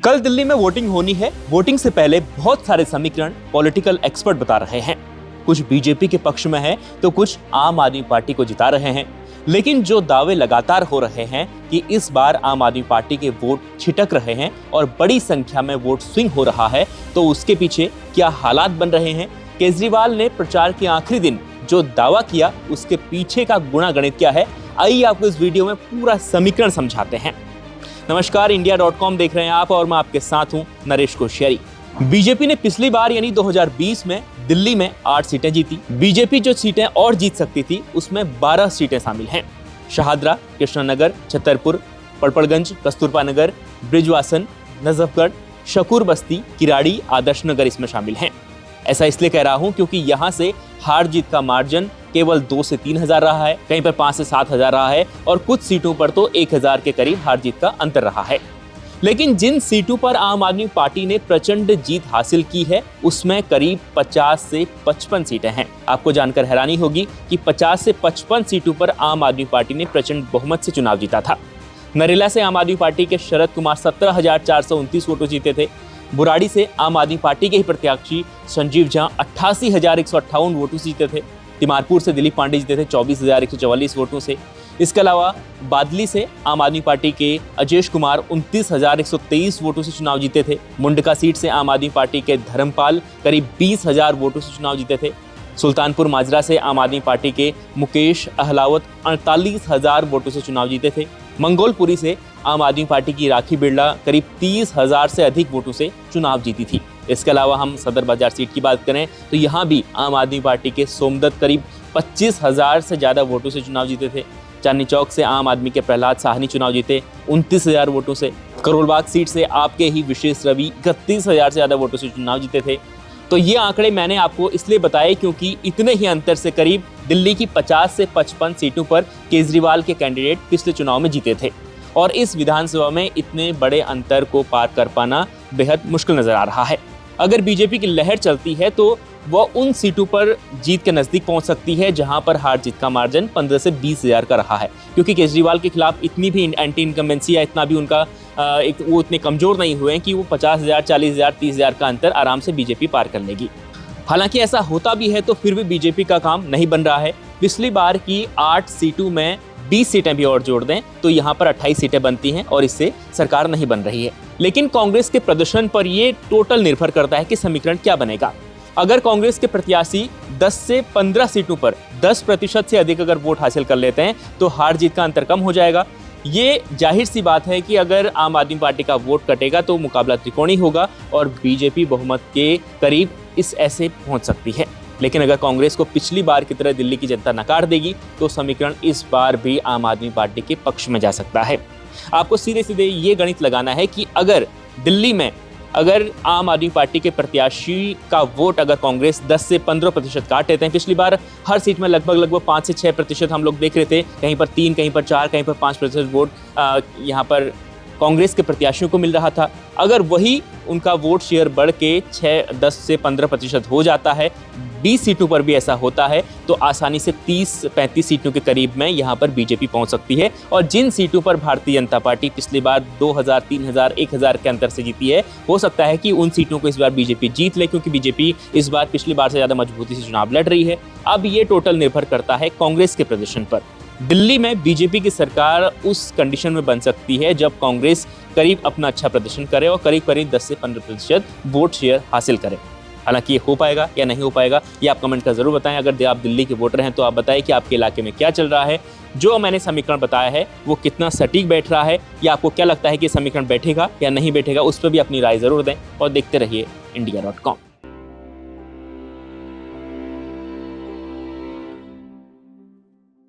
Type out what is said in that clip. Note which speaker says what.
Speaker 1: कल दिल्ली में वोटिंग होनी है। वोटिंग से पहले बहुत सारे समीकरण पॉलिटिकल एक्सपर्ट बता रहे हैं। कुछ बीजेपी के पक्ष में है तो कुछ आम आदमी पार्टी को जिता रहे हैं। लेकिन जो दावे लगातार हो रहे हैं कि इस बार आम आदमी पार्टी के वोट छिटक रहे हैं और बड़ी संख्या में वोट स्विंग हो रहा है, तो उसके पीछे क्या हालात बन रहे हैं? केजरीवाल ने प्रचार के आखिरी दिन जो दावा किया उसके पीछे का गुणा गणित क्या है? आइए आपको इस वीडियो में पूरा समीकरण समझाते हैं। नमस्कार, इंडिया.com देख रहे हैं आप और मैं आपके साथ हूं नरेश कोश्यारी। बीजेपी ने पिछली बार यानी 2020 में दिल्ली में 8 सीटें जीती। बीजेपी जो सीटें और जीत सकती थी उसमें 12 सीटें शामिल हैं। शाहदरा, कृष्णनगर, छतरपुर, पड़पड़गंज, कस्तूरबा नगर, ब्रिजवासन, नजफगढ़, शकूर बस्ती, किराड़ी, आदर्श नगर इसमें शामिल हैं। ऐसा इसलिए कह रहा हूं क्योंकि यहां से हार जीत का मार्जिन केवल 2 से 3 हजार रहा है, कहीं पर 5 से 7 हजार रहा है और कुछ सीटों पर तो 1 हजार के करीब हार जीत का अंतर रहा है। लेकिन जिन सीटों पर आम आदमी पार्टी ने प्रचंड जीत हासिल की है उसमें करीब 50 से 55 सीटें हैं। आपको जानकर हैरानी होगी कि 50 से 55 सीटों पर आम आदमी पार्टी ने प्रचंड बहुमत से चुनाव जीता था। नरेला से आम आदमी पार्टी के शरद कुमार 17,429 वोटों जीते थे। बुराड़ी से आम आदमी पार्टी के ही प्रत्याशी संजीव झा 88,158 वोटों से जीते थे। तिमारपुर से दिलीप पांडे जीते थे 24,144 वोटों से। इसके अलावा बादली से आम आदमी पार्टी के अजेश कुमार 29,123 वोटों से चुनाव जीते थे। मुंडका सीट से आम आदमी पार्टी के धर्मपाल करीब 20,000 वोटों से चुनाव जीते थे। सुल्तानपुर माजरा से आम आदमी पार्टी के मुकेश अहलावत 48,000 वोटों से चुनाव जीते थे। मंगोलपुरी से आम आदमी पार्टी की राखी बिरला करीब 30,000 से अधिक वोटों से चुनाव जीती थी। इसके अलावा हम सदर बाजार सीट की बात करें तो यहाँ भी आम आदमी पार्टी के सोमदत्त करीब 25,000 से ज़्यादा वोटों से चुनाव जीते थे। चांदनी चौक से आम आदमी के प्रहलाद साहनी चुनाव जीते 29,000 वोटों से। करोलबाग सीट से आपके ही विशेष रवि 31,000 से ज़्यादा वोटों से चुनाव जीते थे। तो ये आंकड़े मैंने आपको इसलिए बताए क्योंकि इतने ही अंतर से करीब दिल्ली की 50 से 55 सीटों पर केजरीवाल के कैंडिडेट पिछले चुनाव में जीते थे और इस विधानसभा में इतने बड़े अंतर को पार कर पाना बेहद मुश्किल नजर आ रहा है। अगर बीजेपी की लहर चलती है तो वह उन सीटों पर जीत के नजदीक पहुंच सकती है जहां पर हार जीत का मार्जिन 15 से 20 हजार का रहा है, क्योंकि केजरीवाल के खिलाफ इतनी भी एंटी इनकम्बेंसी या इतना भी उनका वो इतने कमजोर नहीं हुए कि वो 50,000, 40,000, 30,000 का अंतर आराम से बीजेपी पार कर लेगी। हालांकि ऐसा होता भी है तो फिर भी बीजेपी का काम नहीं बन रहा है। पिछली बार की 8 सीटों में 20 सीटें भी और जोड़ दें तो यहाँ पर 28 सीटें बनती हैं और इससे सरकार नहीं बन रही है। लेकिन कांग्रेस के प्रदर्शन पर ये टोटल निर्भर करता है कि समीकरण क्या बनेगा। अगर कांग्रेस के प्रत्याशी 10 से 15 सीटों पर 10% से अधिक अगर वोट हासिल कर लेते हैं तो हार जीत का अंतर कम हो जाएगा। ये जाहिर सी बात है कि अगर आम आदमी पार्टी का वोट कटेगा तो मुकाबला त्रिकोणी होगा और बीजेपी बहुमत के करीब इस ऐसे पहुंच सकती है। लेकिन अगर कांग्रेस को पिछली बार की तरह दिल्ली की जनता नकार देगी तो समीकरण इस बार भी आम आदमी पार्टी के पक्ष में जा सकता है। आपको सीधे सीधे ये गणित लगाना है कि अगर दिल्ली में अगर आम आदमी पार्टी के प्रत्याशी का वोट अगर कांग्रेस 10 से 15% काट लेते हैं, पिछली बार हर सीट में लगभग 5 से 6% हम लोग देख रहे थे, कहीं पर 3, कहीं पर 4, कहीं पर 5% वोट यहाँ पर कांग्रेस के प्रत्याशियों को मिल रहा था। अगर वही उनका वोट शेयर बढ़ के 10 से 15% हो जाता है, 20 सीटों पर भी ऐसा होता है तो आसानी से 30-35 सीटों के करीब में यहाँ पर बीजेपी पहुँच सकती है। और जिन सीटों पर भारतीय जनता पार्टी पिछली बार 2,000, 3,000, 1,000 के अंतर से जीती है, हो सकता है कि उन सीटों को इस बार बीजेपी जीत ले, क्योंकि बीजेपी इस बार पिछली बार से ज़्यादा मजबूती से चुनाव लड़ रही है। अब ये टोटल निर्भर करता है कांग्रेस के प्रदर्शन पर। दिल्ली में बीजेपी की सरकार उस कंडीशन में बन सकती है जब कांग्रेस करीब अपना अच्छा प्रदर्शन करे और करीब 10 से 15% वोट शेयर हासिल करे। हालांकि ये हो पाएगा या नहीं हो पाएगा ये आप कमेंट कर जरूर बताएं। अगर आप दिल्ली के वोटर हैं तो आप बताएं कि आपके इलाके में क्या चल रहा है। जो मैंने समीकरण बताया है वो कितना सटीक बैठ रहा है या आपको क्या लगता है कि समीकरण बैठेगा या नहीं बैठेगा, उस पर भी अपनी राय जरूर दें और देखते रहिए इंडिया.com।